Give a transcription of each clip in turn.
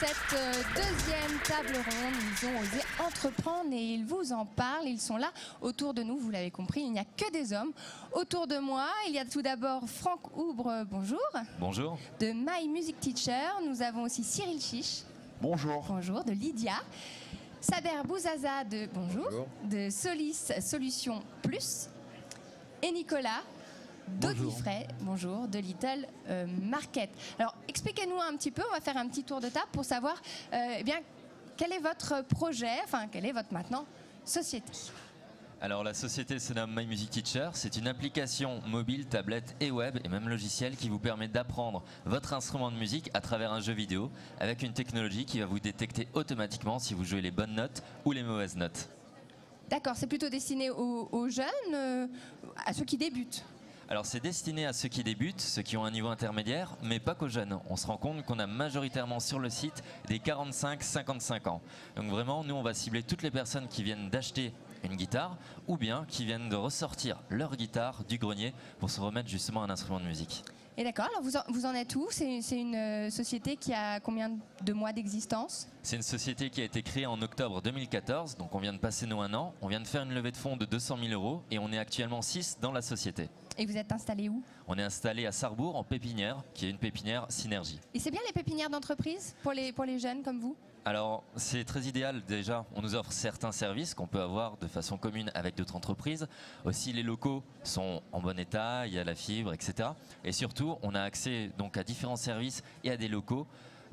cette deuxième table ronde. Ils ont osé entreprendre et ils vous en parlent. Ils sont là autour de nous, vous l'avez compris, il n'y a que des hommes. Autour de moi, il y a tout d'abord Franck Oubre, bonjour. Bonjour. De My Music Teacher. Nous avons aussi Cyril Chiche. Bonjour. Bonjour, de Lydia. Saber Bouzaza de bonjour, de Solis Solutions Plus. Et Nicolas Godifray, bonjour, de Little Market. Alors, expliquez-nous un petit peu, on va faire un petit tour de table pour savoir eh bien, quel est votre projet, enfin, quelle est votre maintenant société. Alors la société se nomme My Music Teacher, c'est une application mobile, tablette et web et même logiciel qui vous permet d'apprendre votre instrument de musique à travers un jeu vidéo avec une technologie qui va vous détecter automatiquement si vous jouez les bonnes notes ou les mauvaises notes. D'accord, c'est plutôt destiné aux jeunes, à ceux qui débutent. Alors c'est destiné à ceux qui débutent, ceux qui ont un niveau intermédiaire, mais pas qu'aux jeunes. On se rend compte qu'on a majoritairement sur le site des 45-55 ans. Donc vraiment, nous on va cibler toutes les personnes qui viennent d'acheter une guitare ou bien qui viennent de ressortir leur guitare du grenier pour se remettre justement à un instrument de musique. Et d'accord, alors vous en êtes où? C'est une société qui a combien de mois d'existence? C'est une société qui a été créée en octobre 2014, donc on vient de passer nos 1 an. On vient de faire une levée de fonds de 200 000 € et on est actuellement 6 dans la société. Et vous êtes installé où? On est installé à Sarrebourg en pépinière, qui est une pépinière Synergie. Et c'est bien les pépinières d'entreprise pour les jeunes comme vous? Alors c'est très idéal déjà, on nous offre certains services qu'on peut avoir de façon commune avec d'autres entreprises. Aussi les locaux sont en bon état, il y a la fibre, etc. Et surtout on a accès donc à différents services et à des locaux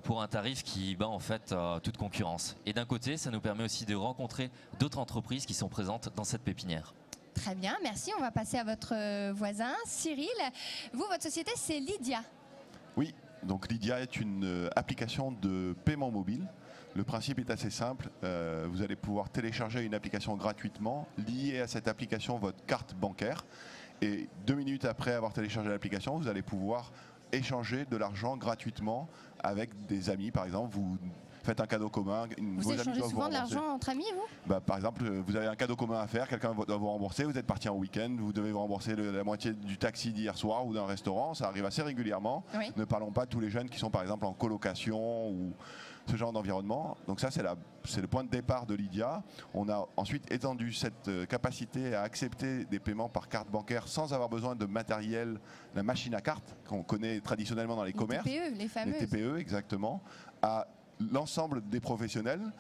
pour un tarif qui bat en fait toute concurrence. Et d'un côté ça nous permet aussi de rencontrer d'autres entreprises qui sont présentes dans cette pépinière. Très bien, merci. On va passer à votre voisin, Cyril. Vous, votre société, c'est Lydia. Oui, donc Lydia est une application de paiement mobile. Le principe est assez simple. Vous allez pouvoir télécharger une application gratuitement, lier à cette application votre carte bancaire. Et 2 minutes après avoir téléchargé l'application, vous allez pouvoir échanger de l'argent gratuitement avec des amis. Par exemple, vous faites un cadeau commun. Vous échangez souvent de l'argent entre amis, vous? Par exemple, vous avez un cadeau commun à faire, quelqu'un doit vous rembourser, vous êtes parti en week-end, vous devez vous rembourser la moitié du taxi d'hier soir ou d'un restaurant, ça arrive assez régulièrement. Oui. Ne parlons pas de tous les jeunes qui sont par exemple en colocation ou ce genre d'environnement. Donc ça, c'est le point de départ de Lydia. On a ensuite étendu cette capacité à accepter des paiements par carte bancaire sans avoir besoin de matériel, la machine à carte qu'on connaît traditionnellement dans les commerces. TPE, les fameuses. Les TPE, exactement. À l'ensemble des professionnels.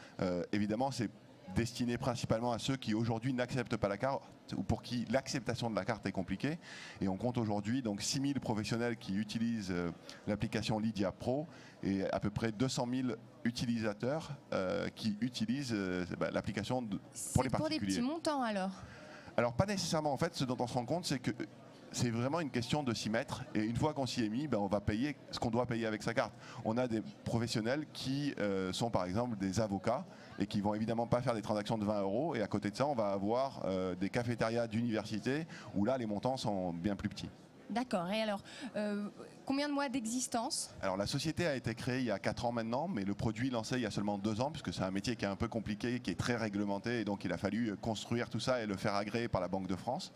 Évidemment, c'est destiné principalement à ceux qui aujourd'hui n'acceptent pas la carte ou pour qui l'acceptation de la carte est compliquée. Et on compte aujourd'hui donc 6 000 professionnels qui utilisent l'application Lydia Pro et à peu près 200 000 utilisateurs qui utilisent l'application pour les particuliers. C'est pour des petits montants alors? Alors pas nécessairement. En fait, ce dont on se rend compte, c'est que c'est vraiment une question de s'y mettre et une fois qu'on s'y est mis, on va payer ce qu'on doit payer avec sa carte. On a des professionnels qui sont par exemple des avocats et qui vont évidemment pas faire des transactions de 20 € et à côté de ça on va avoir des cafétérias d'université où là les montants sont bien plus petits. D'accord, et alors combien de mois d'existence? Alors la société a été créée il y a 4 ans maintenant, mais le produit lancé il y a seulement 2 ans puisque c'est un métier qui est un peu compliqué, qui est très réglementé et donc il a fallu construire tout ça et le faire agréer par la Banque de France.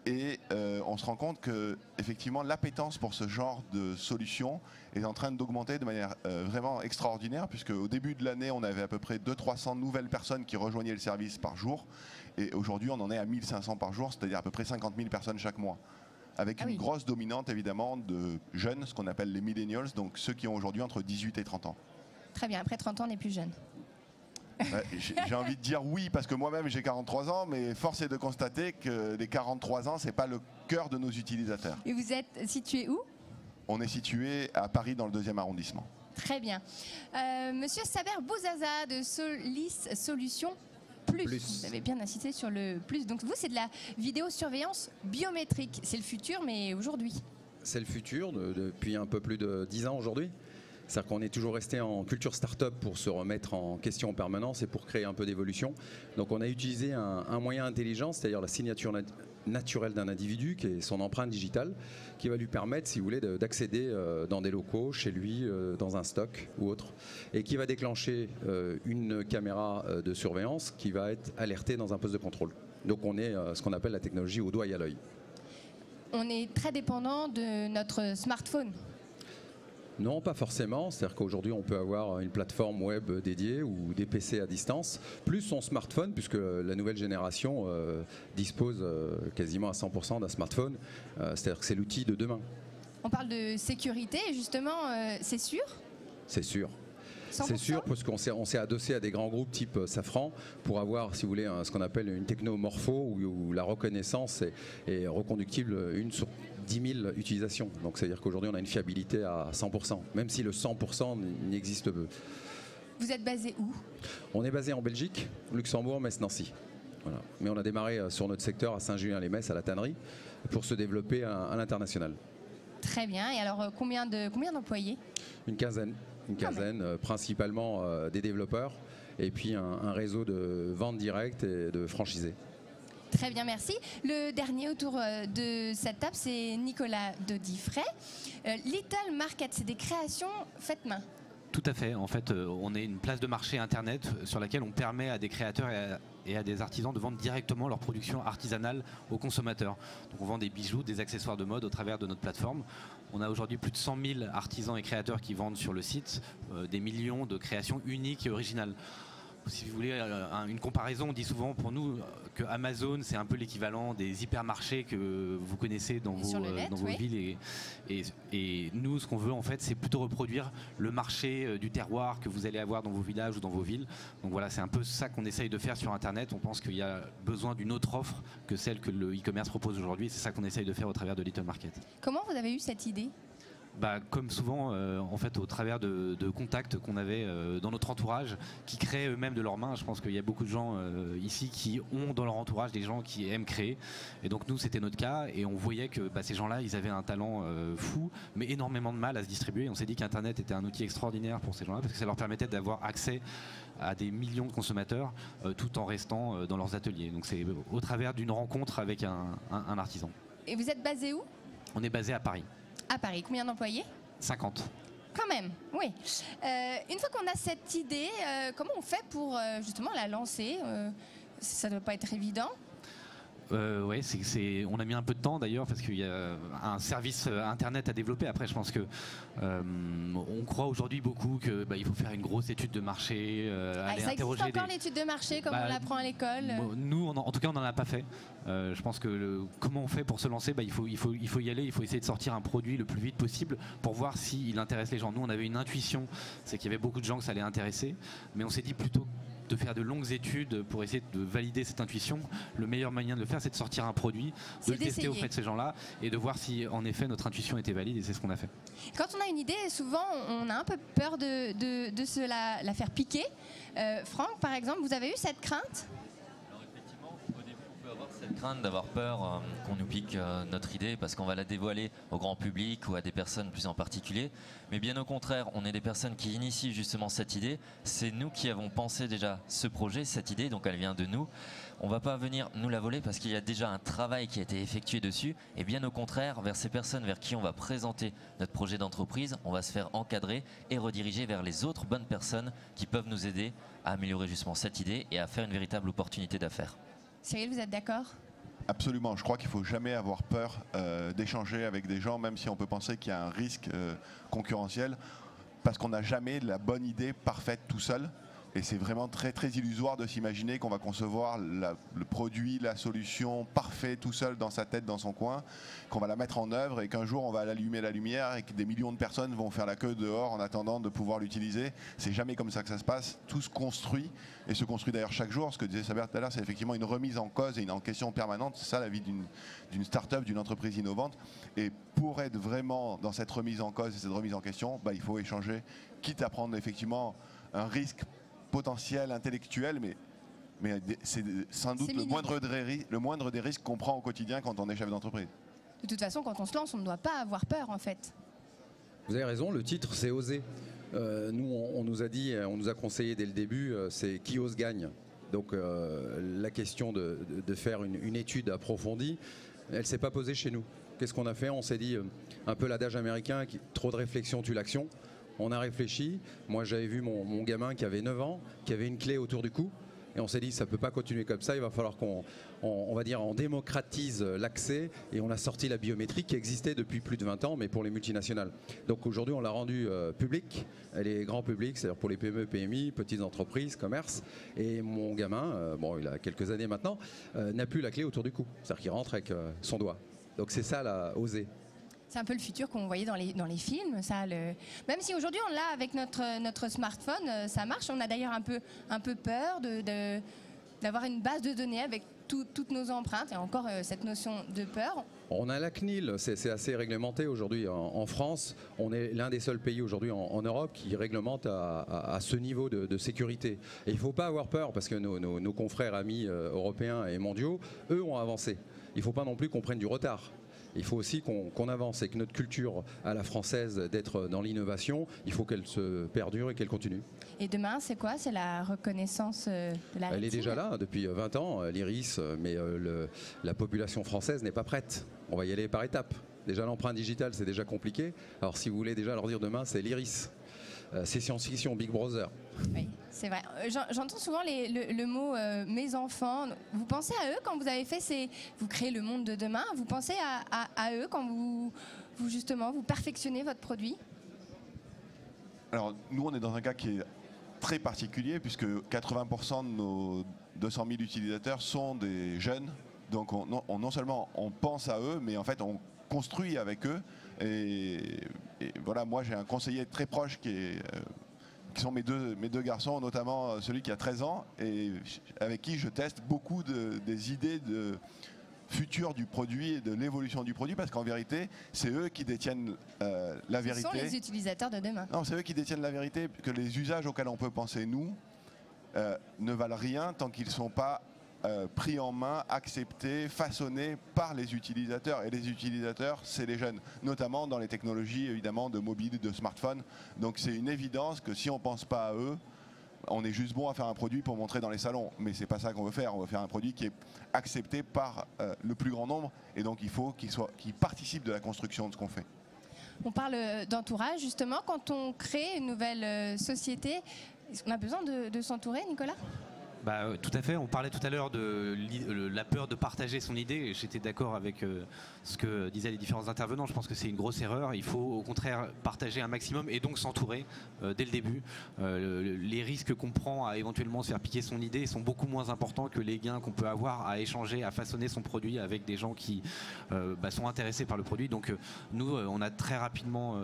Et on se rend compte que effectivement l'appétence pour ce genre de solution est en train d'augmenter de manière vraiment extraordinaire, puisque au début de l'année on avait à peu près 200-300 nouvelles personnes qui rejoignaient le service par jour, et aujourd'hui on en est à 1500 par jour, c'est-à-dire à peu près 50 000 personnes chaque mois, avec une grosse dominante évidemment de jeunes, ce qu'on appelle les millennials, donc ceux qui ont aujourd'hui entre 18 et 30 ans. Très bien, après 30 ans on n'est plus jeune. J'ai envie de dire oui parce que moi-même j'ai 43 ans, mais force est de constater que les 43 ans c'est pas le cœur de nos utilisateurs. Et vous êtes situé où? On est situé à Paris dans le 2e arrondissement. Très bien. Monsieur Saber Bouzaza de Solis Solutions Plus. Vous avez bien insisté sur le plus. Donc vous c'est de la vidéosurveillance biométrique. C'est le futur mais aujourd'hui. C'est le futur depuis un peu plus de 10 ans aujourd'hui. C'est-à-dire qu'on est toujours resté en culture start-up pour se remettre en question en permanence et pour créer un peu d'évolution. Donc on a utilisé un moyen intelligent, c'est-à-dire la signature naturelle d'un individu, qui est son empreinte digitale, qui va lui permettre, si vous voulez, d'accéder dans des locaux, chez lui, dans un stock ou autre, et qui va déclencher une caméra de surveillance qui va être alertée dans un poste de contrôle. Donc on est ce qu'on appelle la technologie au doigt et à l'œil. On est très dépendant de notre smartphone. Non, pas forcément. C'est-à-dire qu'aujourd'hui, on peut avoir une plateforme web dédiée ou des PC à distance, plus son smartphone, puisque la nouvelle génération dispose quasiment à 100% d'un smartphone. C'est-à-dire que c'est l'outil de demain. On parle de sécurité, et justement, c'est sûr? C'est sûr. 100%? C'est sûr, parce qu'on s'est adossé à des grands groupes type Safran pour avoir, si vous voulez, ce qu'on appelle une technomorpho où la reconnaissance est reconductible une sur 10 000 utilisations. Donc c'est-à-dire qu'aujourd'hui on a une fiabilité à 100%, même si le 100% n'existe peu. Vous êtes basé où? On est basé en Belgique, Luxembourg, Metz, Nancy. Voilà. Mais on a démarré sur notre secteur à Saint-Julien-les-Metz, à la tannerie, pour se développer à l'international. Très bien. Et alors, combien d'employés? Une quinzaine, principalement des développeurs, et puis un réseau de vente directe et de franchisés. Très bien, merci. Le dernier autour de cette table, c'est Nicolas Dodifray. Little Market, c'est des créations faites main. Tout à fait. En fait, on est une place de marché Internet sur laquelle on permet à des créateurs et à des artisans de vendre directement leur production artisanale aux consommateurs. Donc on vend des bijoux, des accessoires de mode au travers de notre plateforme. On a aujourd'hui plus de 100 000 artisans et créateurs qui vendent sur le site, des millions de créations uniques et originales. Si vous voulez une comparaison, on dit souvent pour nous que Amazon c'est un peu l'équivalent des hypermarchés que vous connaissez dans vos villes et nous ce qu'on veut en fait c'est plutôt reproduire le marché du terroir que vous allez avoir dans vos villages ou dans vos villes. Donc voilà, c'est un peu ça qu'on essaye de faire sur Internet. On pense qu'il y a besoin d'une autre offre que celle que le e-commerce propose aujourd'hui. C'est ça qu'on essaye de faire au travers de Little Market. Comment vous avez eu cette idée ? Comme souvent, en fait, au travers de contacts qu'on avait dans notre entourage, qui créent eux-mêmes de leurs mains. Je pense qu'il y a beaucoup de gens ici qui ont dans leur entourage des gens qui aiment créer. Et donc nous, c'était notre cas. Et on voyait que ces gens-là, ils avaient un talent fou, mais énormément de mal à se distribuer. On s'est dit qu'Internet était un outil extraordinaire pour ces gens-là, parce que ça leur permettait d'avoir accès à des millions de consommateurs tout en restant dans leurs ateliers. Donc c'est au travers d'une rencontre avec un artisan. Et vous êtes basé où ? On est basé à Paris. À Paris, combien d'employés ? 50. Quand même, oui. Une fois qu'on a cette idée, comment on fait pour justement la lancer ? Ça ne doit pas être évident. Oui, on a mis un peu de temps d'ailleurs parce qu'il y a un service internet à développer. Après, je pense que on croit aujourd'hui beaucoup qu'il faut faire une grosse étude de marché. Ça existe encore l'étude de marché comme on l'apprend à l'école. Nous, en tout cas, on n'en a pas fait. Je pense que comment on fait pour se lancer, il faut y aller. Il faut essayer de sortir un produit le plus vite possible pour voir s'il intéresse les gens. Nous, on avait une intuition, c'est qu'il y avait beaucoup de gens que ça allait intéresser, mais on s'est dit plutôt de faire de longues études pour essayer de valider cette intuition. Le meilleur moyen de le faire, c'est de sortir un produit, de le tester auprès de ces gens-là et de voir si en effet notre intuition était valide, et c'est ce qu'on a fait. Quand on a une idée, souvent on a un peu peur de se la faire piquer. Franck, par exemple, vous avez eu cette crainte ? Cette crainte d'avoir peur qu'on nous pique notre idée parce qu'on va la dévoiler au grand public ou à des personnes plus en particulier. Mais bien au contraire, on est des personnes qui initient justement cette idée. C'est nous qui avons pensé déjà ce projet, cette idée, donc elle vient de nous. On ne va pas venir nous la voler parce qu'il y a déjà un travail qui a été effectué dessus. Et bien au contraire, vers ces personnes vers qui on va présenter notre projet d'entreprise, on va se faire encadrer et rediriger vers les autres bonnes personnes qui peuvent nous aider à améliorer justement cette idée et à faire une véritable opportunité d'affaires. Cyril, vous êtes d'accord ? Absolument. Je crois qu'il ne faut jamais avoir peur d'échanger avec des gens, même si on peut penser qu'il y a un risque concurrentiel, parce qu'on n'a jamais la bonne idée parfaite tout seul. Et c'est vraiment très très illusoire de s'imaginer qu'on va concevoir le produit, la solution parfait tout seul dans sa tête, dans son coin, qu'on va la mettre en œuvre et qu'un jour on va allumer la lumière et que des millions de personnes vont faire la queue dehors en attendant de pouvoir l'utiliser. C'est jamais comme ça que ça se passe. Tout se construit et se construit d'ailleurs chaque jour. Ce que disait Saber tout à l'heure, c'est effectivement une remise en cause et une en question permanente. C'est ça la vie d'une start-up, d'une entreprise innovante. Et pour être vraiment dans cette remise en cause et cette remise en question, il faut échanger, quitte à prendre effectivement un risque potentiel intellectuel, mais c'est sans doute le moindre des risques qu'on prend au quotidien quand on est chef d'entreprise. De toute façon, quand on se lance, on ne doit pas avoir peur en fait. Vous avez raison, le titre c'est Oser. Nous, on nous a dit, on nous a conseillé dès le début, c'est qui ose gagne. Donc la question de faire une étude approfondie, elle ne s'est pas posée chez nous. Qu'est-ce qu'on a fait ? On s'est dit, un peu l'adage américain, trop de réflexion tue l'action. On a réfléchi. Moi, j'avais vu mon gamin qui avait 9 ans, qui avait une clé autour du cou. Et on s'est dit, ça ne peut pas continuer comme ça, il va falloir on va dire, on démocratise l'accès. Et on a sorti la biométrie qui existait depuis plus de 20 ans, mais pour les multinationales. Donc aujourd'hui, on l'a rendue publique. Elle est grand public, c'est-à-dire pour les PME, PMI, petites entreprises, commerce. Et mon gamin, bon, il a quelques années maintenant, n'a plus la clé autour du cou. C'est-à-dire qu'il rentre avec son doigt. Donc c'est ça, la oser. C'est un peu le futur qu'on voyait dans les films. Ça, même si aujourd'hui on l'a avec notre smartphone, ça marche. On a d'ailleurs un peu peur d'avoir une base de données avec toutes nos empreintes. Et encore cette notion de peur. On a la CNIL, c'est assez réglementé aujourd'hui en France. On est l'un des seuls pays aujourd'hui en Europe qui réglemente à ce niveau de sécurité. Et il ne faut pas avoir peur parce que nos confrères amis européens et mondiaux, eux, ont avancé. Il ne faut pas non plus qu'on prenne du retard. Il faut aussi qu'on avance et que notre culture à la française d'être dans l'innovation, il faut qu'elle se perdure et qu'elle continue. Et demain, c'est quoi? C'est la reconnaissance de la rétine? Elle est déjà là depuis 20 ans, l'iris, mais la population française n'est pas prête. On va y aller par étapes. Déjà l'empreinte digitale, c'est déjà compliqué. Alors si vous voulez déjà leur dire demain, c'est l'iris. C'est science-fiction, Big Brother. Oui, c'est vrai. J'entends souvent le mot mes enfants. Vous pensez à eux quand vous avez fait vous créez le monde de demain. Vous pensez à eux quand vous justement vous perfectionnez votre produit? Alors nous, on est dans un cas qui est très particulier puisque 80% de nos 200 000 utilisateurs sont des jeunes. Donc non seulement on pense à eux, mais en fait on construit avec eux. Et voilà, moi j'ai un conseiller très proche qui sont mes deux garçons, notamment celui qui a 13 ans et avec qui je teste beaucoup des idées de futur du produit et de l'évolution du produit, parce qu'en vérité c'est eux qui détiennent la vérité. Ce sont les utilisateurs de demain. Non, c'est eux qui détiennent la vérité, que les usages auxquels on peut penser nous ne valent rien tant qu'ils ne sont pas pris en main, acceptés, façonnés par les utilisateurs. Et les utilisateurs, c'est les jeunes, notamment dans les technologies évidemment de mobile, de smartphone. Donc c'est une évidence que si on ne pense pas à eux, on est juste bon à faire un produit pour montrer dans les salons. Mais c'est pas ça qu'on veut faire. On veut faire un produit qui est accepté par le plus grand nombre. Et donc il faut qu'il participe de la construction de ce qu'on fait. On parle d'entourage justement. Quand on crée une nouvelle société, est-ce qu'on a besoin de s'entourer, Nicolas ? Tout à fait, on parlait tout à l'heure de la peur de partager son idée et j'étais d'accord avec ce que disaient les différents intervenants. Je pense que c'est une grosse erreur, il faut au contraire partager un maximum et donc s'entourer dès le début. Les risques qu'on prend à éventuellement se faire piquer son idée sont beaucoup moins importants que les gains qu'on peut avoir à échanger, à façonner son produit avec des gens qui sont intéressés par le produit. Donc nous, on a très rapidement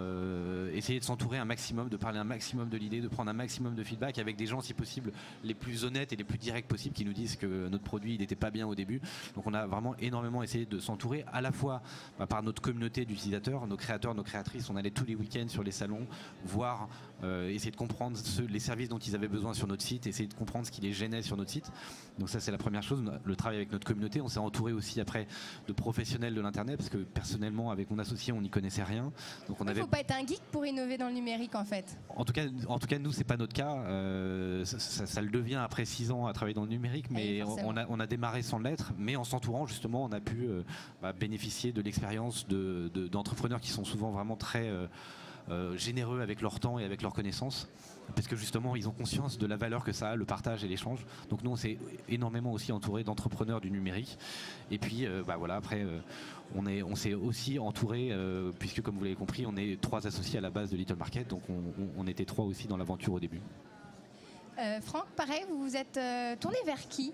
essayé de s'entourer un maximum, de parler un maximum de l'idée, de prendre un maximum de feedback avec des gens si possible les plus honnêtes et les plus directs possibles qui nous disent que notre produit n'était pas bien au début. Donc on a vraiment énormément essayé de s'entourer à la fois par notre communauté d'utilisateurs, nos créateurs, nos créatrices. On allait tous les week-ends sur les salons, voir, essayer de comprendre les services dont ils avaient besoin sur notre site, essayer de comprendre ce qui les gênait sur notre site. Donc ça c'est la première chose, le travail avec notre communauté. On s'est entouré aussi après de professionnels de l'internet parce que personnellement avec mon associé on n'y connaissait rien. Donc il ne faut pas être un geek pour innover dans le numérique en fait. En tout cas nous c'est pas notre cas. Ça le devient après 6 ans à travailler dans le numérique, mais on a démarré sans l'être, mais en s'entourant justement on a pu bénéficier de l'expérience d'entrepreneurs qui sont souvent vraiment très généreux avec leur temps et avec leurs connaissances, parce que justement ils ont conscience de la valeur que ça a, le partage et l'échange. Donc nous on s'est énormément aussi entouré d'entrepreneurs du numérique et puis après on s'est aussi entouré puisque comme vous l'avez compris on est 3 associés à la base de Little Market, donc on était 3 aussi dans l'aventure au début. Franck, pareil, vous vous êtes tourné vers qui ?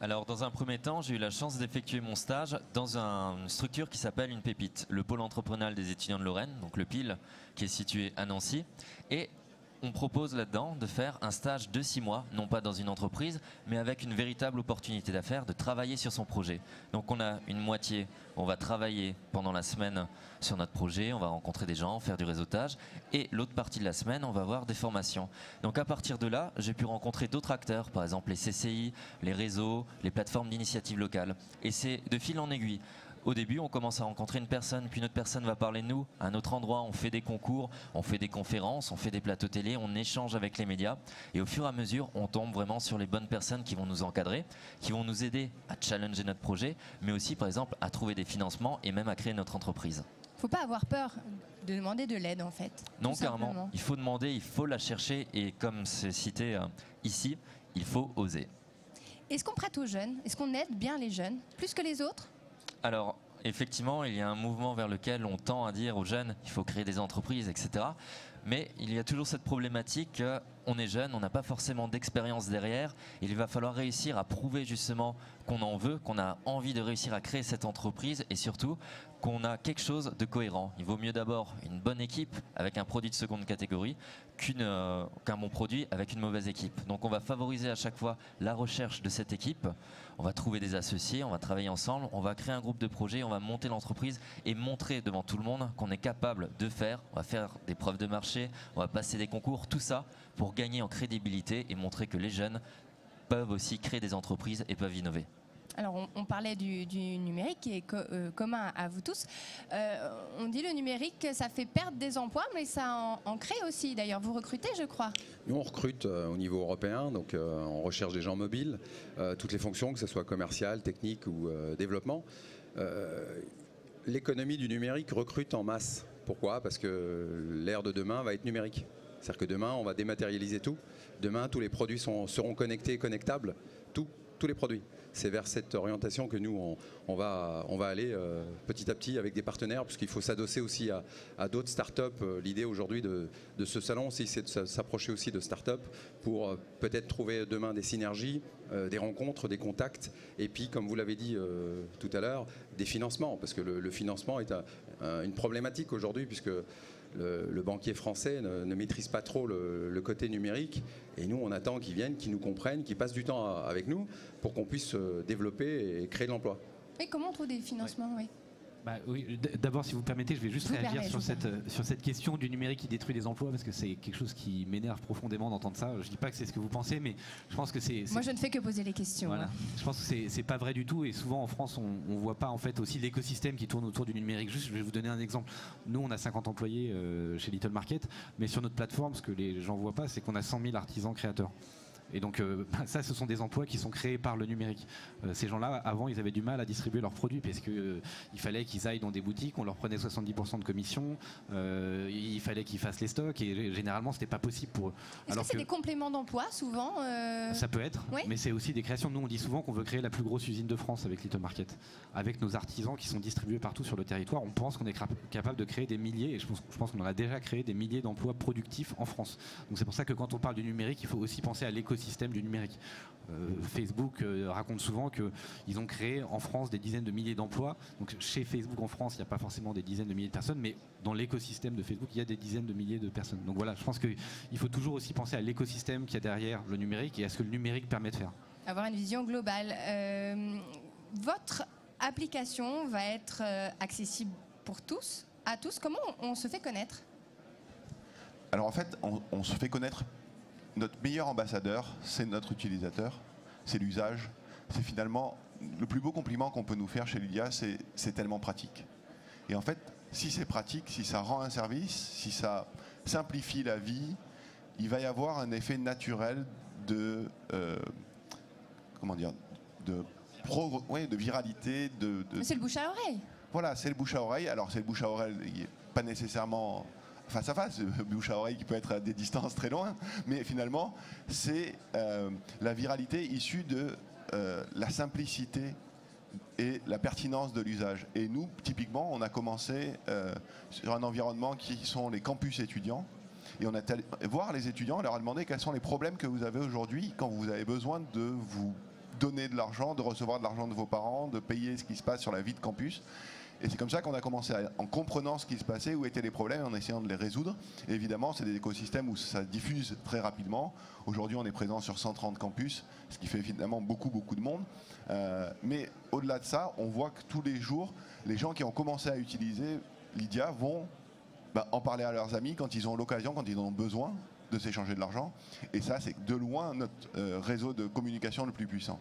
Alors dans un premier temps, j'ai eu la chance d'effectuer mon stage dans une structure qui s'appelle une pépite, le pôle entrepreneurial des étudiants de Lorraine, donc le PIL, qui est situé à Nancy. Et on propose là-dedans de faire un stage de 6 mois, non pas dans une entreprise, mais avec une véritable opportunité d'affaires, de travailler sur son projet. Donc on a une moitié, on va travailler pendant la semaine sur notre projet, on va rencontrer des gens, faire du réseautage, et l'autre partie de la semaine, on va avoir des formations. Donc à partir de là, j'ai pu rencontrer d'autres acteurs, par exemple les CCI, les réseaux, les plateformes d'initiative locale. Et c'est de fil en aiguille. Au début, on commence à rencontrer une personne, puis une autre personne va parler de nous. À un autre endroit, on fait des concours, on fait des conférences, on fait des plateaux télé, on échange avec les médias. Et au fur et à mesure, on tombe vraiment sur les bonnes personnes qui vont nous encadrer, qui vont nous aider à challenger notre projet, mais aussi, par exemple, à trouver des financements et même à créer notre entreprise. Il ne faut pas avoir peur de demander de l'aide, en fait. Non, carrément. Il faut demander, il faut la chercher. Et comme c'est cité ici, il faut oser. Est-ce qu'on prête aux jeunes? Est-ce qu'on aide bien les jeunes, plus que les autres? Alors, effectivement, il y a un mouvement vers lequel on tend à dire aux jeunes il faut créer des entreprises, etc. Mais il y a toujours cette problématique qu'on est jeune, on n'a pas forcément d'expérience derrière. Il va falloir réussir à prouver justement qu'on en veut, qu'on a envie de réussir à créer cette entreprise et surtout qu'on a quelque chose de cohérent. Il vaut mieux d'abord une bonne équipe avec un produit de seconde catégorie qu'un bon produit avec une mauvaise équipe. Donc on va favoriser à chaque fois la recherche de cette équipe. On va trouver des associés, on va travailler ensemble, on va créer un groupe de projets, on va monter l'entreprise et montrer devant tout le monde qu'on est capable de faire. On va faire des preuves de marché, on va passer des concours, tout ça pour gagner en crédibilité et montrer que les jeunes peuvent aussi créer des entreprises et peuvent innover. Alors, on parlait du numérique qui est commun à vous tous. On dit le numérique, ça fait perdre des emplois, mais ça en crée aussi. D'ailleurs, vous recrutez, je crois. Nous, on recrute au niveau européen, donc on recherche des gens mobiles, toutes les fonctions, que ce soit commercial, technique ou développement. L'économie du numérique recrute en masse. Pourquoi? Parce que l'ère de demain va être numérique. C'est-à-dire que demain, on va dématérialiser tout. Demain, tous les produits seront connectés et connectables. Tous les produits. C'est vers cette orientation que nous, on va aller petit à petit avec des partenaires, parce qu'il faut s'adosser aussi à d'autres startups. L'idée aujourd'hui de ce salon aussi, c'est de s'approcher aussi de startups pour peut-être trouver demain des synergies, des rencontres, des contacts, et puis, comme vous l'avez dit tout à l'heure, des financements, parce que le financement est une problématique aujourd'hui, puisque le banquier français ne maîtrise pas trop le côté numérique, et nous on attend qu'ils viennent, qu'ils nous comprennent, qu'ils passent du temps avec nous pour qu'on puisse développer et créer de l'emploi. Et comment on trouve des financements? Oui. Oui, d'abord, si vous permettez, je vais juste réagir sur cette question du numérique qui détruit les emplois, parce que c'est quelque chose qui m'énerve profondément d'entendre ça. Je ne dis pas que c'est ce que vous pensez, mais je pense que c'est... Moi, je ne fais que poser les questions. Voilà. Je pense que c'est pas vrai du tout, et souvent en France, on ne voit pas en fait aussi l'écosystème qui tourne autour du numérique. Juste, je vais vous donner un exemple. Nous, on a 50 employés chez Little Market, mais sur notre plateforme, ce que les gens ne voient pas, c'est qu'on a 100 000 artisans créateurs. Et donc ça, ce sont des emplois qui sont créés par le numérique. Ces gens-là, avant, ils avaient du mal à distribuer leurs produits parce qu'il fallait qu'ils aillent dans des boutiques, on leur prenait 70% de commission, il fallait qu'ils fassent les stocks et généralement, c'était pas possible pour eux. Est-ce que c'est des compléments d'emploi souvent Ça peut être, oui, mais c'est aussi des créations. Nous, on dit souvent qu'on veut créer la plus grosse usine de France avec Little Market. Avec nos artisans qui sont distribués partout sur le territoire, on pense qu'on est capable de créer des milliers, et je pense qu'on en a déjà créé des milliers d'emplois productifs en France. Donc c'est pour ça que quand on parle du numérique, il faut aussi penser à l'écosystème du numérique. Facebook raconte souvent qu'ils ont créé en France des dizaines de milliers d'emplois. Donc chez Facebook en France, il n'y a pas forcément des dizaines de milliers de personnes, mais dans l'écosystème de Facebook, il y a des dizaines de milliers de personnes. Donc voilà, je pense qu'il faut toujours aussi penser à l'écosystème qu'il y a derrière le numérique et à ce que le numérique permet de faire. Avoir une vision globale. Votre application va être accessible pour tous, à tous. Comment on se fait connaître? Alors en fait, on se fait connaître. Notre meilleur ambassadeur, c'est notre utilisateur, c'est l'usage. C'est finalement le plus beau compliment qu'on peut nous faire chez Lydia, c'est tellement pratique. Et en fait, si c'est pratique, si ça rend un service, si ça simplifie la vie, il va y avoir un effet naturel de de viralité. C'est le bouche à oreille. Voilà, c'est le bouche à oreille. Alors c'est le bouche à oreille, pas nécessairement face à face, bouche à oreille qui peut être à des distances très loin, mais finalement, c'est la viralité issue de la simplicité et la pertinence de l'usage. Et nous, typiquement, on a commencé sur un environnement qui sont les campus étudiants, et on a allé voir les étudiants, on leur a demandé quels sont les problèmes que vous avez aujourd'hui quand vous avez besoin de vous donner de l'argent, de recevoir de l'argent de vos parents, de payer ce qui se passe sur la vie de campus. Et c'est comme ça qu'on a commencé, en comprenant ce qui se passait, où étaient les problèmes, en essayant de les résoudre. Et évidemment, c'est des écosystèmes où ça diffuse très rapidement. Aujourd'hui, on est présent sur 130 campus, ce qui fait évidemment beaucoup de monde. Mais au-delà de ça, on voit que tous les jours, les gens qui ont commencé à utiliser Lydia vont en parler à leurs amis quand ils ont l'occasion, quand ils en ont besoin de s'échanger de l'argent. Et ça, c'est de loin notre réseau de communication le plus puissant.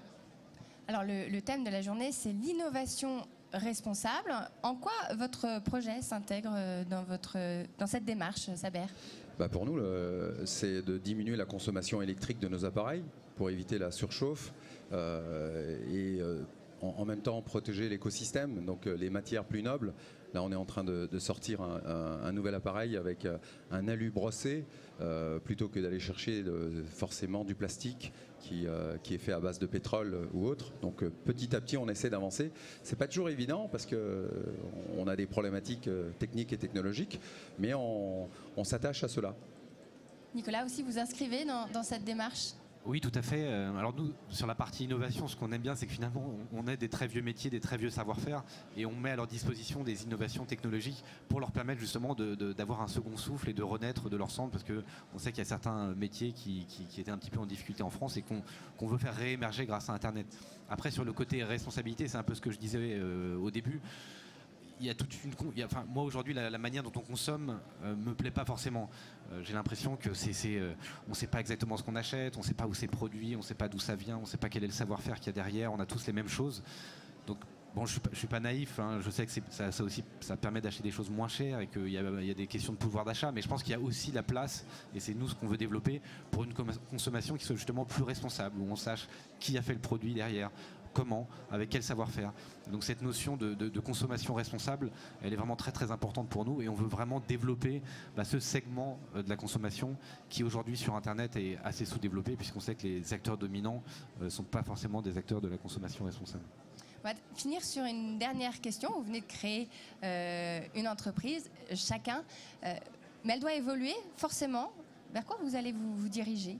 Alors, le thème de la journée, c'est l'innovation responsable. En quoi votre projet s'intègre dans cette démarche, Saber? Pour nous, c'est de diminuer la consommation électrique de nos appareils pour éviter la surchauffe et en même temps protéger l'écosystème, donc les matières plus nobles. Là, on est en train de sortir un nouvel appareil avec un alu brossé, plutôt que d'aller chercher forcément du plastique qui est fait à base de pétrole ou autre. Donc petit à petit, on essaie d'avancer. C'est pas toujours évident parce qu'on a des problématiques techniques et technologiques, mais on s'attache à cela. Nicolas, aussi vous inscrivez dans cette démarche ? Oui, tout à fait. Alors nous, sur la partie innovation, ce qu'on aime bien, c'est que finalement, on a des très vieux métiers, des très vieux savoir-faire, et on met à leur disposition des innovations technologiques pour leur permettre justement d'avoir un second souffle et de renaître de leur centre, parce qu'on sait qu'il y a certains métiers qui étaient un petit peu en difficulté en France et qu'on veut faire réémerger grâce à Internet. Après, sur le côté responsabilité, c'est un peu ce que je disais au début. Il y a toute enfin, moi aujourd'hui la manière dont on consomme me plaît pas forcément. J'ai l'impression que on sait pas exactement ce qu'on achète, on sait pas où c'est produit, on sait pas d'où ça vient, on sait pas quel est le savoir-faire qu'il y a derrière, on a tous les mêmes choses. Donc bon, je suis pas naïf, hein, je sais que ça permet d'acheter des choses moins chères et qu'il y a des questions de pouvoir d'achat, mais je pense qu'il y a aussi la place, et c'est nous ce qu'on veut développer, pour une consommation qui soit justement plus responsable, où on sache qui a fait le produit derrière, comment, avec quel savoir-faire. Donc cette notion de consommation responsable, elle est vraiment très très importante pour nous, et on veut vraiment développer ce segment de la consommation qui aujourd'hui sur Internet est assez sous-développé, puisqu'on sait que les acteurs dominants ne sont pas forcément des acteurs de la consommation responsable. On va finir sur une dernière question. Vous venez de créer une entreprise, chacun, mais elle doit évoluer forcément. Vers quoi vous allez vous diriger ?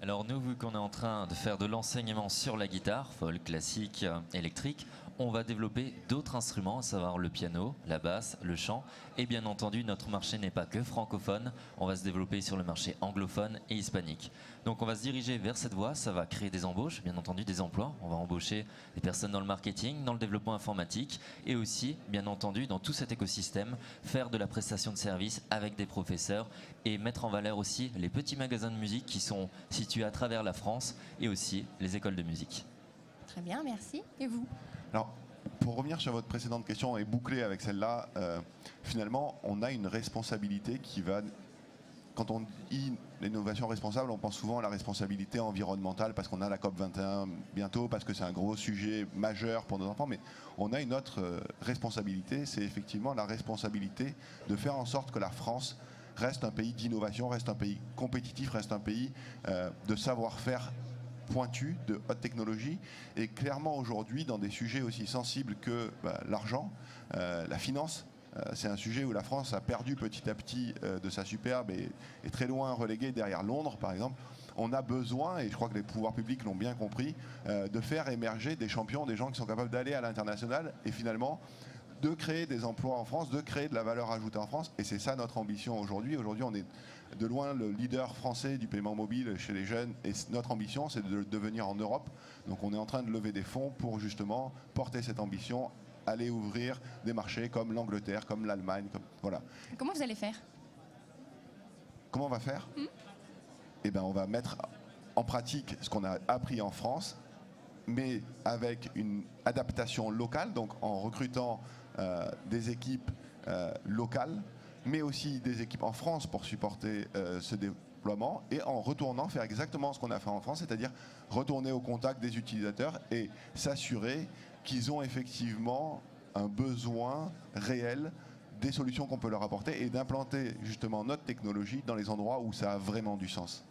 Alors nous, vu qu'on est en train de faire de l'enseignement sur la guitare, folk, classique, électrique, on va développer d'autres instruments, à savoir le piano, la basse, le chant. Et bien entendu, notre marché n'est pas que francophone, on va se développer sur le marché anglophone et hispanique. Donc on va se diriger vers cette voie, ça va créer des embauches, bien entendu des emplois. On va embaucher des personnes dans le marketing, dans le développement informatique et aussi, bien entendu, dans tout cet écosystème, faire de la prestation de services avec des professeurs et mettre en valeur aussi les petits magasins de musique qui sont situés à travers la France et aussi les écoles de musique. Très bien, merci. Et vous ? Alors, pour revenir sur votre précédente question et boucler avec celle-là, finalement, on a une responsabilité qui va... Quand on dit l'innovation responsable, on pense souvent à la responsabilité environnementale parce qu'on a la COP21 bientôt, parce que c'est un gros sujet majeur pour nos enfants, mais on a une autre responsabilité, c'est effectivement la responsabilité de faire en sorte que la France reste un pays d'innovation, reste un pays compétitif, reste un pays de savoir-faire pointu, de haute technologie. Et clairement aujourd'hui, dans des sujets aussi sensibles que l'argent, la finance, c'est un sujet où la France a perdu petit à petit de sa superbe et est très loin reléguée derrière Londres, par exemple. On a besoin, et je crois que les pouvoirs publics l'ont bien compris, de faire émerger des champions, des gens qui sont capables d'aller à l'international et finalement de créer des emplois en France, de créer de la valeur ajoutée en France. Et c'est ça notre ambition aujourd'hui. Aujourd'hui, on est de loin le leader français du paiement mobile chez les jeunes. Et notre ambition, c'est de devenir en Europe. Donc on est en train de lever des fonds pour justement porter cette ambition, aller ouvrir des marchés comme l'Angleterre, comme l'Allemagne. Voilà. Comment vous allez faire ? Comment on va faire ? Eh bien, on va mettre en pratique ce qu'on a appris en France, mais avec une adaptation locale, donc en recrutant des équipes locales, mais aussi des équipes en France pour supporter ce déploiement, et en retournant faire exactement ce qu'on a fait en France, c'est-à-dire retourner au contact des utilisateurs et s'assurer qu'ils ont effectivement un besoin réel des solutions qu'on peut leur apporter et d'implanter justement notre technologie dans les endroits où ça a vraiment du sens.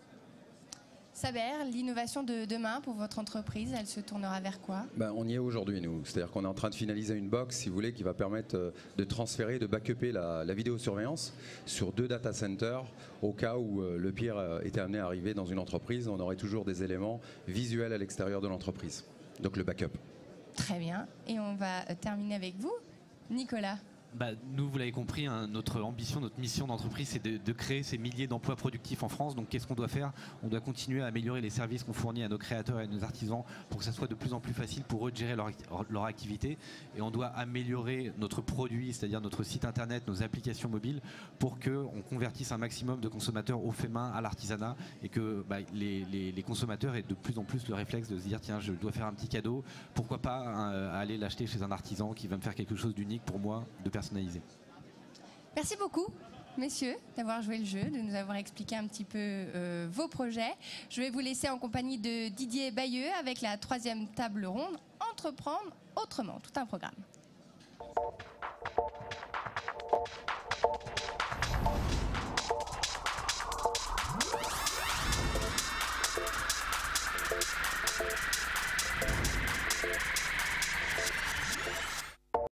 Saber, l'innovation de demain pour votre entreprise, elle se tournera vers quoi ? On y est aujourd'hui, nous. C'est-à-dire qu'on est en train de finaliser une box, si vous voulez, qui va permettre de transférer, de backuper la vidéosurveillance sur 2 data centers. Au cas où le pire était amené à arriver dans une entreprise, on aurait toujours des éléments visuels à l'extérieur de l'entreprise. Donc le backup. Très bien. Et on va terminer avec vous, Nicolas. Nous, vous l'avez compris, hein, notre ambition, notre mission d'entreprise, c'est de créer ces milliers d'emplois productifs en France. Donc qu'est-ce qu'on doit faire ? On doit continuer à améliorer les services qu'on fournit à nos créateurs et à nos artisans pour que ça soit de plus en plus facile pour eux de gérer leur activité. Et on doit améliorer notre produit, c'est-à-dire notre site internet, nos applications mobiles, pour qu'on convertisse un maximum de consommateurs au fait main, à l'artisanat, et que les consommateurs aient de plus en plus le réflexe de se dire tiens, je dois faire un petit cadeau, pourquoi pas aller l'acheter chez un artisan qui va me faire quelque chose d'unique pour moi, de personnalisé. Merci beaucoup, messieurs, d'avoir joué le jeu, de nous avoir expliqué un petit peu vos projets. Je vais vous laisser en compagnie de Didier Bayeux avec la 3e table ronde en entreprendre autrement. Tout un programme.